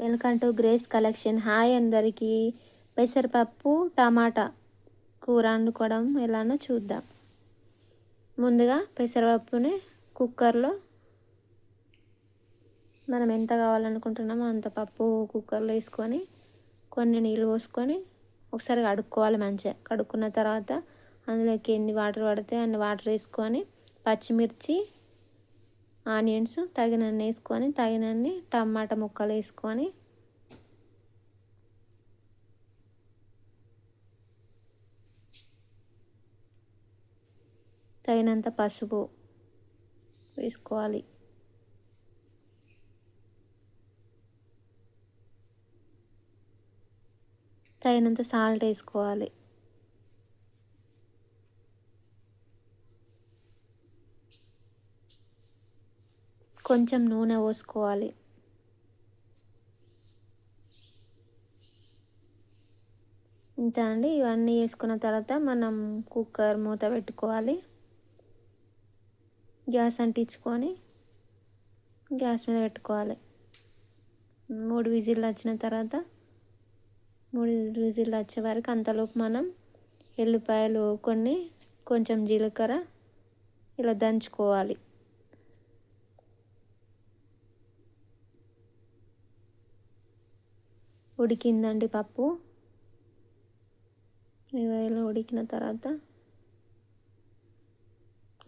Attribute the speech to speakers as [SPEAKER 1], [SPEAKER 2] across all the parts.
[SPEAKER 1] Welcome to grace collection. Hi అందరికీ. పెసరపప్పు టమాటా కూర వండుకోవడం ఎలానో చూద్దాం. ముందుగా పెసరపప్పుని కుక్కర్లో మనం ఎంత కావాలనుకుంటున్నామో అంత పప్పు కుక్కర్లో వేసుకొని కొన్ని నీళ్ళు పోసుకొని ఒకసారి కడుక్కోవాలి. మంచిగా కడుక్కున్న తర్వాత అందులోకి ఎన్ని వాటర్ పడితే అన్ని వాటర్ వేసుకొని పచ్చిమిర్చి ఆనియన్స్ తగినన్ని వేసుకొని తగినన్ని టమాటా ముక్కలు వేసుకొని తగినంత పసుపు వేసుకోవాలి. తగినంత సాల్ట్ వేసుకోవాలి. కొంచెం నూనె పోసుకోవాలి. ఇంత అండి. ఇవన్నీ వేసుకున్న తర్వాత మనం కుక్కర్ మూత పెట్టుకోవాలి. గ్యాస్ అంటించుకొని గ్యాస్ మీద పెట్టుకోవాలి. 3 విజిల్లు వచ్చిన తర్వాత 3 విజిల్లు వచ్చే వరకు అంతలోపు మనం ఎల్లిపాయలు కొన్ని కొంచెం జీలకర్ర ఇలా దంచుకోవాలి. ఉడికిందండి పప్పు. ఇలా ఉడికిన తర్వాత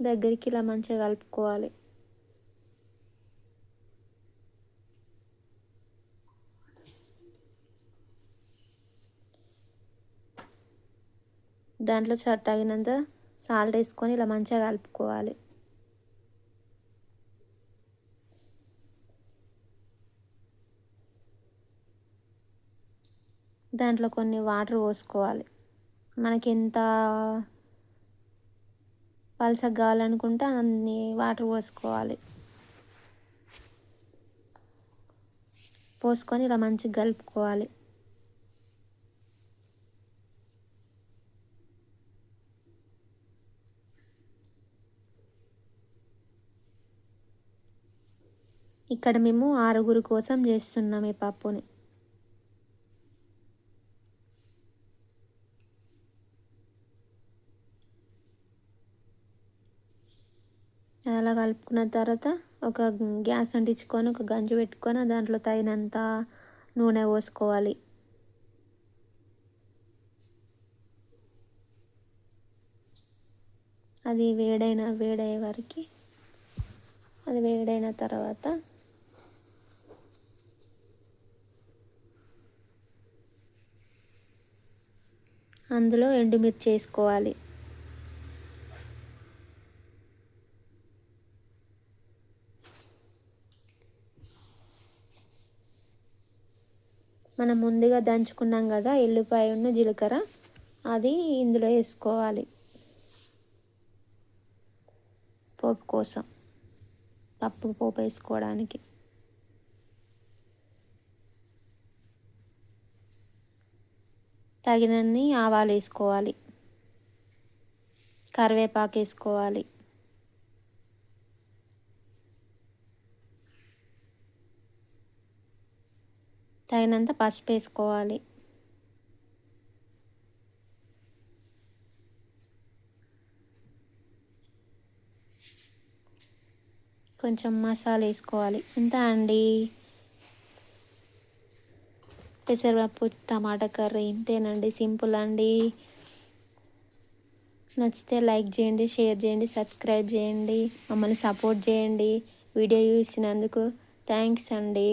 [SPEAKER 1] దగ్గరికి ఇలా మంచిగా కలుపుకోవాలి. దాంట్లో తగినంత సాల్ట్ వేసుకొని ఇలా మంచిగా కలుపుకోవాలి. దాంట్లో కొన్ని వాటర్ పోసుకోవాలి. మనకి ఎంత పలసగా కావాలనుకుంటే అన్ని వాటర్ పోసుకోవాలి. పోసుకొని ఇలా మంచిగా కలుపుకోవాలి. ఇక్కడ మేము 6 కోసం చేస్తున్నాం ఈ పప్పుని. అలా కలుపుకున్న తర్వాత ఒక గ్యాస్ అంటించుకొని ఒక గంజు పెట్టుకొని దాంట్లో తగినంత నూనె పోసుకోవాలి. అది వేడయ్యే వరకు అది వేడైన తర్వాత అందులో ఎండుమిర్చి వేసుకోవాలి. మనం ముందుగా దంచుకున్నాం కదా ఎల్లిపాయ ఉన్న జీలకర్ర, అది ఇందులో వేసుకోవాలి పోపు కోసం, పప్పు పోపు వేసుకోవడానికి. తగినన్ని ఆవాలు వేసుకోవాలి. కరివేపాకు వేసుకోవాలి. తగినంత పసుపు వేసుకోవాలి. కొంచెం మసాలా వేసుకోవాలి. ఇంత అండి పెసరపప్పు టమాటా కర్రీ. ఇంతేనండి, సింపుల్ అండి. నచ్చితే లైక్ చేయండి, షేర్ చేయండి, సబ్స్క్రైబ్ చేయండి, మమ్మల్ని సపోర్ట్ చేయండి. వీడియో చూసినందుకు థ్యాంక్స్ అండి.